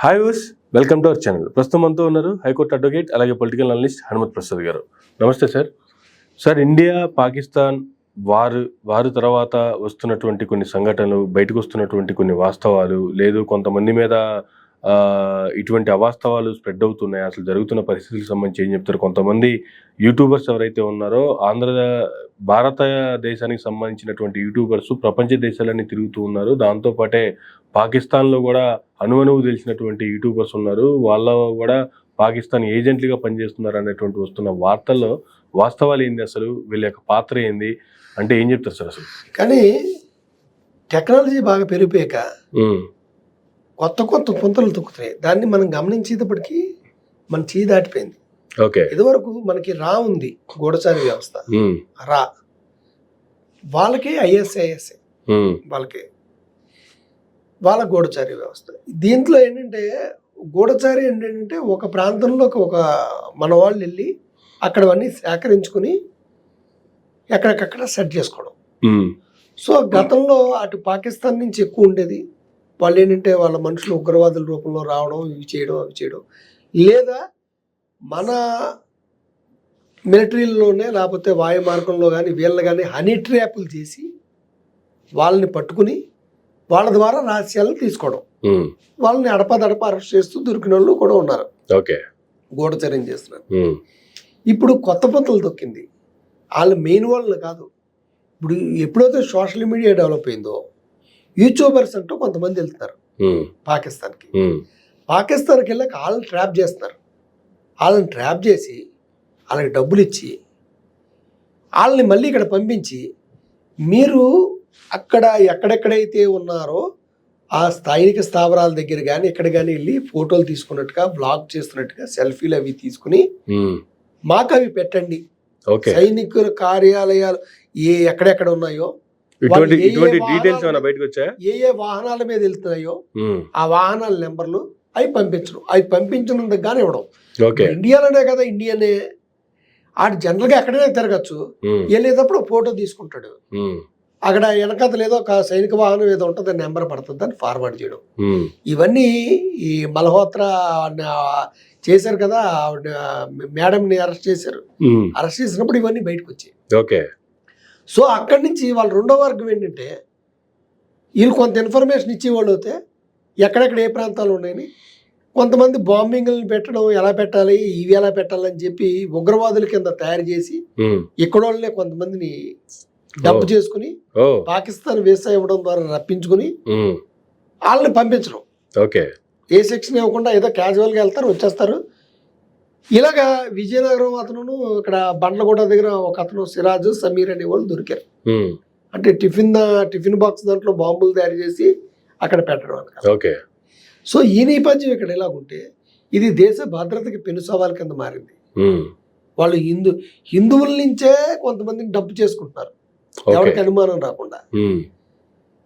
Hi viewers, welcome to our channel. ప్రస్తుతం మనతో ఉన్నారు హైకోర్టు అడ్వకేట్ అలాగే పొలిటికల్ అనలిస్ట్ హనుమత్ ప్రసాద్ గారు. నమస్తే సార్. సార్, ఇండియా పాకిస్తాన్ వారు తర్వాత వస్తున్నటువంటి కొన్ని సంఘటనలు, బయటకు వస్తున్నటువంటి కొన్ని వాస్తవాలు, లేదు కొంతమంది మీద ఇటువంటి అవాస్తవాలు స్ప్రెడ్ అవుతున్నాయి, అసలు జరుగుతున్న పరిస్థితులకు సంబంధించి ఏం చెప్తారు? కొంతమంది యూట్యూబర్స్ ఎవరైతే ఉన్నారో భారతదేశానికి సంబంధించినటువంటి యూట్యూబర్స్ ప్రపంచ దేశాలన్నీ తిరుగుతూ ఉన్నారు. దాంతోపాటే పాకిస్తాన్లో కూడా అనువనువు తెలిసినటువంటి యూట్యూబర్స్ ఉన్నారు, వాళ్ళ కూడా పాకిస్తాన్ ఏజెంట్లుగా పనిచేస్తున్నారు అనేటువంటి వస్తున్న వార్తల్లో వాస్తవాలు ఏంది, అసలు వీళ్ళ యొక్క పాత్ర ఏంది అంటే ఏం చెప్తారు సార్? అసలు కానీ టెక్నాలజీ బాగా పెరిగిపోయాక కొత్త కొత్త పుంతలు తొక్కుతున్నాయి. దాన్ని మనం గమనించేటప్పటికీ మన చేయి దాటిపోయింది. ఇదివరకు మనకి రా ఉంది, గూఢచారి వ్యవస్థ. రా వాళ్ళకి ఐఎస్ఐఎస్, వాళ్ళ గూఢచారి వ్యవస్థ. దీంట్లో ఏంటంటే గూఢచారి ఏంటంటే ఒక ప్రాంతంలోకి ఒక మన వాళ్ళు వెళ్ళి అక్కడ అన్నీ సేకరించుకుని ఎక్కడికక్కడ సెట్ చేసుకోవడం. సో గతంలో అటు పాకిస్తాన్ నుంచి ఎక్కువ ఉండేది. వాళ్ళు ఏంటంటే వాళ్ళ మనుషులు ఉగ్రవాదుల రూపంలో రావడం, ఇవి చేయడం, లేదా మన మిలిటరీలోనే లేకపోతే వాయు మార్గంలో కానీ వీళ్ళని కానీ హనీ ట్రాపులు చేసి వాళ్ళని పట్టుకుని వాళ్ళ ద్వారా రహస్యాలను తీసుకోవడం, వాళ్ళని అడపదడప అరెస్ట్ చేస్తూ దొరికిన వాళ్ళు కూడా ఉన్నారు, గూఢచర్యం చేస్తున్నారు. ఇప్పుడు కొత్త పంతులు తొక్కింది. వాళ్ళు మెయిన్ వాళ్ళని కాదు. ఇప్పుడు ఎప్పుడైతే సోషల్ మీడియా డెవలప్ అయిందో యూట్యూబర్స్ అంటూ కొంతమంది వెళ్తున్నారు పాకిస్తాన్కి వెళ్ళాక వాళ్ళని ట్రాప్ చేస్తున్నారు. వాళ్ళని ట్రాప్ చేసి వాళ్ళకి డబ్బులు ఇచ్చి వాళ్ళని మళ్ళీ ఇక్కడ పంపించి మీరు అక్కడ ఎక్కడెక్కడైతే ఉన్నారో ఆ స్థానిక స్థావరాల దగ్గర కానీ ఇక్కడ కానీ వెళ్ళి ఫోటోలు తీసుకున్నట్టుగా, బ్లాగ్ చేస్తున్నట్టుగా సెల్ఫీలు అవి తీసుకుని మాకు అవి పెట్టండి. సైనికుల కార్యాలయాలు ఎక్కడెక్కడ ఉన్నాయో, ఏ వాహనాల మీద వెళ్తున్నాయో ఆ వాహనాల నెంబర్లు అవి పంపించినందుకు కానీ ఇవ్వడం. ఇండియాలోనే కదా, ఇండియానే ఆడు జనరల్ గా ఎక్కడైనా తిరగచ్చు. వెళ్ళేటప్పుడు ఫోటో తీసుకుంటాడు, అక్కడ వెనకాల ఏదో ఒక సైనిక వాహనం ఏదో ఉంటుంది, నెంబర్ పడుతుంది, దాన్ని ఫార్వర్డ్ చేయడం. ఇవన్నీ ఈ మల్హోత్రా చేశారు కదా, మేడంని అరెస్ట్ చేశారు. అరెస్ట్ చేసినప్పుడు ఇవన్నీ బయటకు వచ్చాయి. సో అక్కడి నుంచి వాళ్ళ రెండో వర్గం ఏంటంటే వీళ్ళు కొంత ఇన్ఫర్మేషన్ ఇచ్చేవాళ్ళు అయితే ఎక్కడెక్కడ ఏ ప్రాంతాలు ఉన్నాయని, కొంతమంది బాంబింగ్లను పెట్టడం, ఎలా పెట్టాలి ఇవి ఎలా పెట్టాలని చెప్పి ఉగ్రవాదుల కింద తయారు చేసి ఇక్కడ వాళ్ళనే కొంతమందిని డబ్బు చేసుకుని పాకిస్తాన్ వీసా ఇవ్వడం ద్వారా రప్పించుకుని వాళ్ళని పంపించడం. ఏ సెక్షన్ ఇవ్వకుండా ఏదో క్యాజువల్గా వెళ్తారు, వచ్చేస్తారు. ఇలాగా విజయనగరం అతను, ఇక్కడ బండ్లగూడ దగ్గర ఒక అతను సిరాజ్, సమీర్ అనే వాళ్ళు దొరికారు. అంటే టిఫిన్ బాక్స్ దాంట్లో బాంబులు తయారు చేసి అక్కడ పెట్టడం అనమాట. సో ఈ నేపథ్యం ఇక్కడ ఎలాగుంటే ఇది దేశ భద్రతకి పెను సవాల్ కింద మారింది. వాళ్ళు హిందువుల నుంచే కొంతమందిని డబ్బు చేసుకుంటున్నారు, ఎవరికి అనుమానం రాకుండా.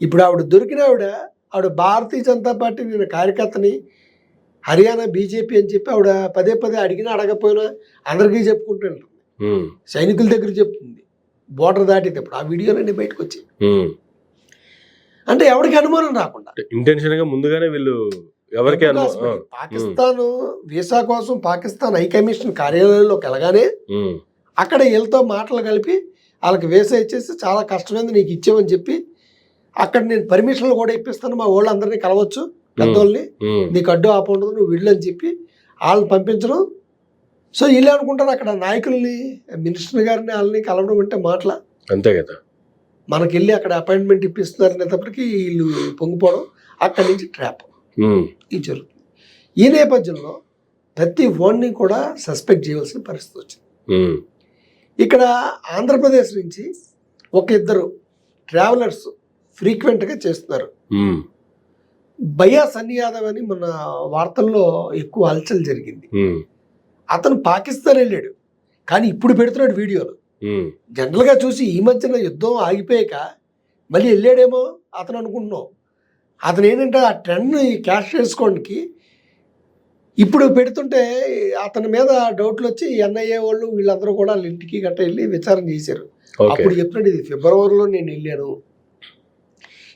ఇప్పుడు ఆవిడ దొరికిన ఆవిడ భారతీయ జనతా పార్టీ నేను కార్యకర్తని, హర్యానా బీజేపీ అని చెప్పి ఆవిడ పదే అడిగినా అడగపోయినా అందరికీ చెప్పుకుంటుంది. సైనికుల దగ్గర చెప్తుంది, బోర్డర్ దాటేటప్పుడు ఆ వీడియోలన్నీ బయటకు వచ్చాయి. అంటే ఎవరికి అనుమానం రాకుండా ఇంటెన్షన్ గా ముందుగానే వీళ్ళు ఎవరికి పాకిస్తాన్ వీసా కోసం పాకిస్తాన్ హైకమిషన్ కార్యాలయంలోకి వెళ్ళగానే అక్కడ వీళ్ళతో మాటలు కలిపి వాళ్ళకి వీసా ఇచ్చేసి చాలా కష్టమైంది నీకు ఇచ్చామని చెప్పి అక్కడ నేను పర్మిషన్లు కూడా ఇప్పిస్తాను, మా వాళ్ళందరినీ కలవచ్చు, పెద్దోళ్ళని, నీకు అడ్డు ఆపండదు, నువ్వు వీళ్ళని చెప్పి వాళ్ళని పంపించడం. సో వీళ్ళు అనుకుంటారు అక్కడ నాయకుల్ని, మినిస్టర్ గారిని వాళ్ళని కలవడం అంటే మాటల, అంతే కదా, మనకి వెళ్ళి అక్కడ అపాయింట్మెంట్ ఇప్పిస్తున్నారు అనేటప్పటికీ వీళ్ళు పొంగిపోవడం, అక్కడి నుంచి ట్రాప్ ఇది జరుగుతుంది. ఈ నేపథ్యంలో ప్రతి ఓన్ని కూడా సస్పెక్ట్ చేయవలసిన పరిస్థితి వచ్చింది. ఇక్కడ ఆంధ్రప్రదేశ్ నుంచి ఒక ఇద్దరు ట్రావెలర్స్ ఫ్రీక్వెంట్గా చేస్తున్నారు. భయ్యా సన్నీ యాదవ్ అని మన వార్తల్లో ఎక్కువ హల్చల్ జరిగింది. అతను పాకిస్తాన్ వెళ్ళాడు, కానీ ఇప్పుడు పెడుతున్నాడు వీడియోలు. జనరల్గా చూసి ఈ మధ్యన యుద్ధం ఆగిపోయాక మళ్ళీ వెళ్ళాడేమో అతను అనుకుంటున్నాం. అతను ఏంటంటే ఆ ట్రెండ్ని క్యాష్ చేసుకోవడానికి ఇప్పుడు పెడుతుంటే అతని మీద డౌట్లు వచ్చి ఎన్ఐఏ వాళ్ళు వీళ్ళందరూ కూడా వాళ్ళ ఇంటికి గట్ట వెళ్ళి విచారణ చేశారు. అప్పుడు చెప్పినట్టు ఇది ఫిబ్రవరిలో నేను వెళ్ళాను,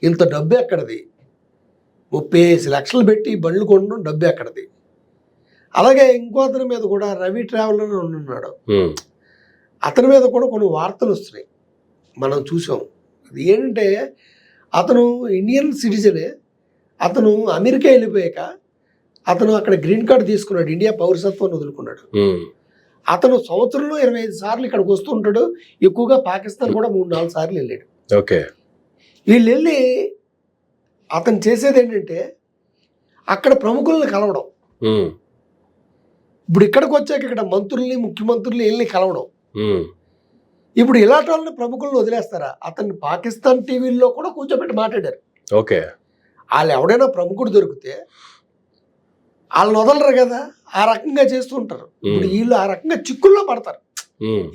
ఇంత డబ్బు ఎక్కడది, 35 లక్షలు పెట్టి బండ్లు కొనడం డబ్బు ఎక్కడది. అలాగే ఇంకో అతని మీద కూడా రవి ట్రావెలర్ అని ఉన్నాడు, అతని మీద కూడా కొన్ని వార్తలు వస్తున్నాయి, మనం చూసాం. అది ఏంటంటే అతను ఇండియన్ సిటిజనే, అతను అమెరికా వెళ్ళిపోయాక అతను అక్కడ గ్రీన్ కార్డు తీసుకున్నాడు, ఇండియా పౌరసత్వాన్ని వదులుకున్నాడు. అతను సంవత్సరంలో 25 సార్లు ఇక్కడికి వస్తూ ఉంటాడు, ఎక్కువగా పాకిస్తాన్ కూడా 3-4 సార్లు వెళ్ళాడు. ఓకే, వీళ్ళు వెళ్ళి అతను చేసేది ఏంటంటే అక్కడ ప్రముఖుల్ని కలవడం. ఇప్పుడు ఇక్కడికి వచ్చాక ఇక్కడ మంత్రుల్ని, ముఖ్యమంత్రుల్ని వెళ్ళి కలవడం. ఇప్పుడు ఇలాంటి వాళ్ళని ప్రముఖులను వదిలేస్తారా? అతన్ని పాకిస్తాన్ టీవీల్లో కూడా కూర్చోబెట్టి మాట్లాడారు. ఓకే, వాళ్ళు ఎవడైనా ప్రముఖుడు దొరికితే వాళ్ళని వదలరు కదా, ఆ రకంగా చేస్తూ ఉంటారు. ఇప్పుడు వీళ్ళు ఆ రకంగా చిక్కుల్లో పడతారు.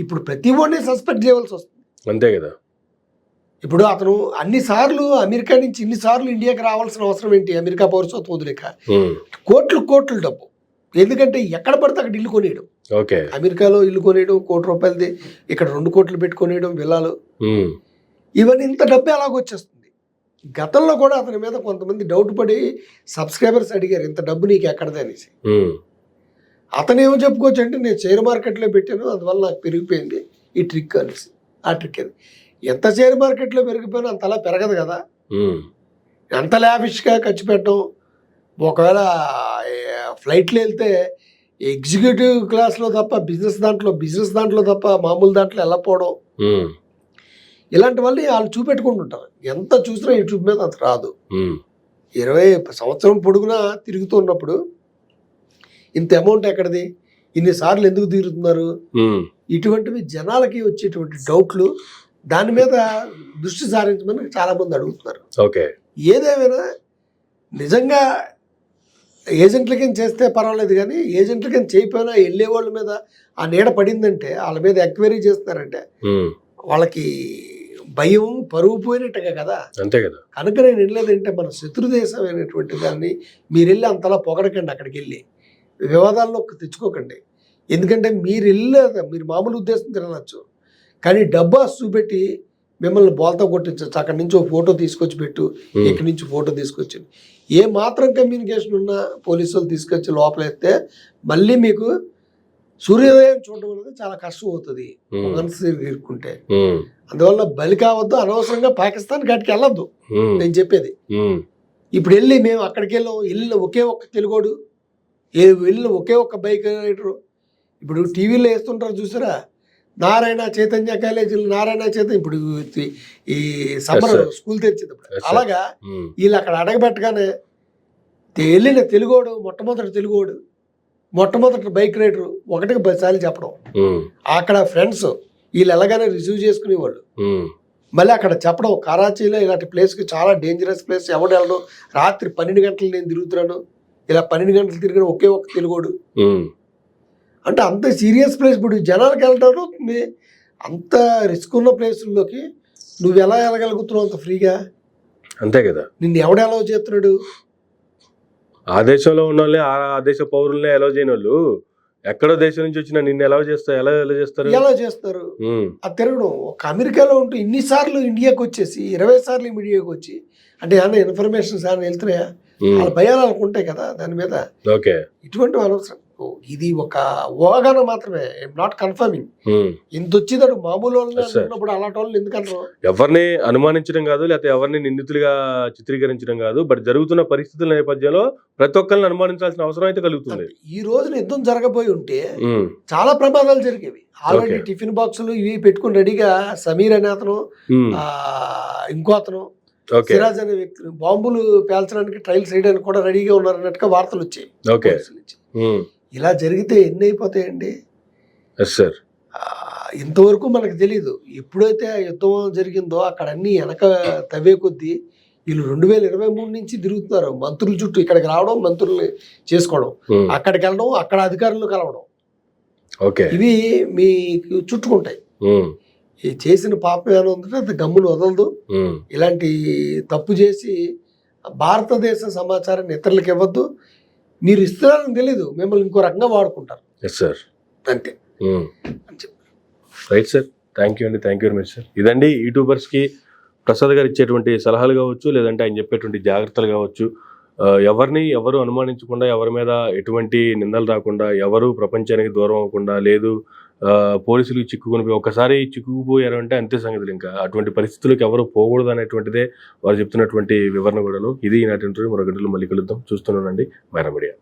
ఇప్పుడు ప్రతి ఒడిని సస్పెక్ట్ చేయవలసి వస్తుంది, అంతే కదా. ఇప్పుడు అతను అన్ని సార్లు అమెరికా నుంచి ఇన్ని సార్లు ఇండియాకి రావాల్సిన అవసరం ఏంటి? అమెరికా పౌరసత్వం వదిలేక కోట్లు డబ్బు. ఎందుకంటే ఎక్కడ పడితే అక్కడ ఇల్లు కొనేయడం. ఓకే, అమెరికాలో ఇల్లు కొనేయడం, ₹1,00,00,000ది, ఇక్కడ 2 కోట్లు పెట్టి కొనేయడం విల్లాలు. ఇవన్నీ ఇంత డబ్బు ఎలాగొచ్చేస్తుంది? గతంలో కూడా అతని మీద కొంతమంది డౌట్ పడి సబ్స్క్రైబర్స్ అడిగారు, ఇంత డబ్బు నీకు ఎక్కడదే అనేసి. అతను ఏమో చెప్పుకోవచ్చు అంటే, నేను షేర్ మార్కెట్లో పెట్టాను, అందువల్ల నాకు పెరిగిపోయింది ఈ ట్రిక్ అనేసి. ఆ ట్రిక్ అది ఎంత షేర్ మార్కెట్లో పెరిగిపోయినా అంతలా పెరగదు కదా. ఎంత లావిష్గా ఖర్చు పెట్టడం, ఒకవేళ ఫ్లైట్లో వెళ్తే ఎగ్జిక్యూటివ్ క్లాస్లో తప్ప బిజినెస్ దాంట్లో తప్ప మామూలు దాంట్లో వెళ్ళకపోవడం, ఇలాంటి వాళ్ళు చూపెట్టుకుంటుంటారు. ఎంత చూసినా యూట్యూబ్ మీద అంత రాదు. 20 సంవత్సరం పొడుగునా తిరుగుతూ ఉన్నప్పుడు ఇంత అమౌంట్ ఎక్కడిది, ఇన్నిసార్లు ఎందుకు తిరుగుతున్నారు, ఇటువంటివి జనాలకి వచ్చేటువంటి డౌట్లు, దాని మీద దృష్టి సారించమని చాలా మంది అడుగుతున్నారు. ఓకే, ఏదేమైనా నిజంగా ఏజెంట్లకి చేస్తే పర్వాలేదు, కానీ ఏజెంట్లకి చేయకపోయినా వెళ్ళే వాళ్ళ మీద ఆ నీడ పడిందంటే, వాళ్ళ మీద ఎంక్వైరీ చేస్తున్నారంటే వాళ్ళకి భయం, పరువు పోయినట్టుగా కదా. అంతే కదా. కనుక నేను వెళ్ళేదంటే మన శత్రు దేశం అయినటువంటి దాన్ని మీరు వెళ్ళి అంతలా పొగడకండి, అక్కడికి వెళ్ళి వివాదాల్లో తెచ్చుకోకండి. ఎందుకంటే మీరు మామూలు ఉద్దేశం తినవచ్చు, కానీ డబ్బా చూపెట్టి మిమ్మల్ని బోల్తా కొట్టించవచ్చు. అక్కడి నుంచి ఒక ఫోటో తీసుకొచ్చి పెట్టు, ఇక్కడి నుంచి ఫోటో తీసుకొచ్చి, ఏ మాత్రం కమ్యూనికేషన్ ఉన్నా పోలీసు వాళ్ళు తీసుకొచ్చి లోపలేస్తే మళ్ళీ మీకు సూర్యోదయం చూడడం అనేది చాలా కష్టం అవుతుంది మనసు ఇరుక్కుంటే. అందువల్ల బలి కావద్దు, అనవసరంగా పాకిస్తాన్ గట్టికి వెళ్ళొద్దు నేను చెప్పేది. ఇప్పుడు వెళ్ళి మేము అక్కడికి వెళ్ళిన ఒకే ఒక్క తెలుగోడు, వెళ్ళిన ఒకే ఒక్క బైక్ రైడరు. ఇప్పుడు టీవీలో వేస్తుంటారు చూసారా, నారాయణ చైతన్య కాలేజీలు, ఇప్పుడు ఈ సమ్మర్ స్కూల్ తెరిచేటప్పుడు అలాగా వీళ్ళు అక్కడ అడగబెట్టగానే వెళ్ళిన తెలుగోడు, మొట్టమొదటి బైక్ రైడరు 1కి 10 సార్లు చెప్పడం. అక్కడ ఫ్రెండ్స్ వీళ్ళు ఎలాగైనా రిసీవ్ చేసుకునేవాళ్ళు, మళ్ళీ అక్కడ చెప్పడం. కరాచీలో ఇలాంటి ప్లేస్కి చాలా డేంజరస్ ప్లేస్, ఎవడు వెళ్ళడం, రాత్రి 12 గంటలు నేను తిరుగుతున్నాను, ఇలా 12 గంటలు తిరిగిన ఒకే ఒక్క తెలుగోడు అంటే అంత సీరియస్ ప్లేస్. ఇప్పుడు జనాలకు వెళ్ళడం అవుతుంది, అంత రిస్క్ ఉన్న ప్లేసుల్లోకి నువ్వు ఎలా వెళ్ళగలుగుతున్నావు అంత ఫ్రీగా? అంతే కదా. నిన్ను ఎవడు ఎలా చేస్తున్నాడు? ఆ దేశంలో ఉన్న వాళ్ళే, ఆ దేశ పౌరులనే ఎలా చేయని వాళ్ళు ఎక్కడో దేశం నుంచి వచ్చిన నిన్ను ఎలా చేస్తారు? ఎలా చేస్తారు? అది తిరగడం. ఒక అమెరికాలో ఉంటూ ఇన్నిసార్లు ఇండియాకి వచ్చేసి 20 సార్లు ఇండియాకి వచ్చి అంటే ఏమన్నా ఇన్ఫర్మేషన్స్ ఏమైనా వెళ్తున్నాయా? వాళ్ళ భయాలు వాళ్ళకు ఉంటాయి కదా దాని మీద. ఓకే, ఇటువంటి అనవసరం. ఇది ఒక ఊహాగానం మాత్రమే, నాట్ కన్ఫర్మింగ్. ఇంత వచ్చేదాడు మామూలు ఉన్నప్పుడు అలాంటి వాళ్ళు ఎందుకంటారు? ఎవరిని అనుమానించడం కాదు, లేకపోతే ఎవరిని నిందితులుగా చిత్రీకరించడం కాదు, బట్ జరుగుతున్న పరిస్థితుల నేపథ్యంలో ప్రతి ఒక్కరిని అనుమానించాల్సిన అవసరం అయితే కలుగుతుంది. ఈ రోజున యుద్ధం జరగబోయి ఉంటే చాలా ప్రమాదాలు జరిగేవి. ఆల్రెడీ టిఫిన్ బాక్సులు ఇవి పెట్టుకుని రెడీగా సమీర్ అనే అతను, ఇంకో అతను సిరాజ్ అనే వ్యక్తులు బాంబులు పేల్చడానికి ట్రయల్స్ చేయడానికి కూడా రెడీగా ఉన్నారన్నట్టుగా వార్తలు వచ్చాయి. ఇలా జరిగితే ఎన్ని అయిపోతాయండి? ఇంతవరకు మనకు తెలీదు. ఎప్పుడైతే యుద్ధం జరిగిందో అక్కడ అన్ని వెనక తవ్వే కొద్దీ వీళ్ళు 2023 నుంచి తిరుగుతున్నారు. మంత్రుల చుట్టూ ఇక్కడికి రావడం, మంత్రుల్ని చేసుకోవడం, అక్కడికి వెళ్ళడం, అక్కడ అధికారులు కలవడం, ఇవి మీకు చుట్టుకుంటాయి. ఈ చేసిన పాపం ఏమైనా ఉందంటే అది గమ్మును వదలదు. ఇలాంటి తప్పు చేసి భారతదేశ సమాచారాన్ని ఇతరులకు ఇవ్వద్దు. మీరు ఇస్తున్నారని తెలీదు, మిమ్మల్ని ఇంకో రకంగా వాడుకుంటారు. అంతే. రైట్ సార్, థ్యాంక్ యూ అండి, thank you very much sir. ఇదండి యూట్యూబర్స్కి ప్రసాద్ గారు ఇచ్చేటువంటి సలహాలు కావచ్చు, లేదంటే ఆయన చెప్పేటువంటి జాగ్రత్తలు కావచ్చు, ఎవరిని ఎవరు అనుమానించకుండా, ఎవరి మీద ఎటువంటి నిందలు రాకుండా, ఎవరు ప్రపంచానికి దూరం అవ్వకుండా, లేదు పోలీసులు ఒక్కసారి చిక్కుకుపోయారు అంటే అంతే సంగతులు. ఇంకా అటువంటి పరిస్థితులకు ఎవరు పోకూడదు అనేటువంటిదే వారు చెప్తున్నటువంటి వివరణ కూడాను. ఇది ఈనాటి ఇంటర్వ్యూ. మరో గంటలో మళ్ళీ కలుద్దాం. చూస్తున్నానండి మైరా మీడియా.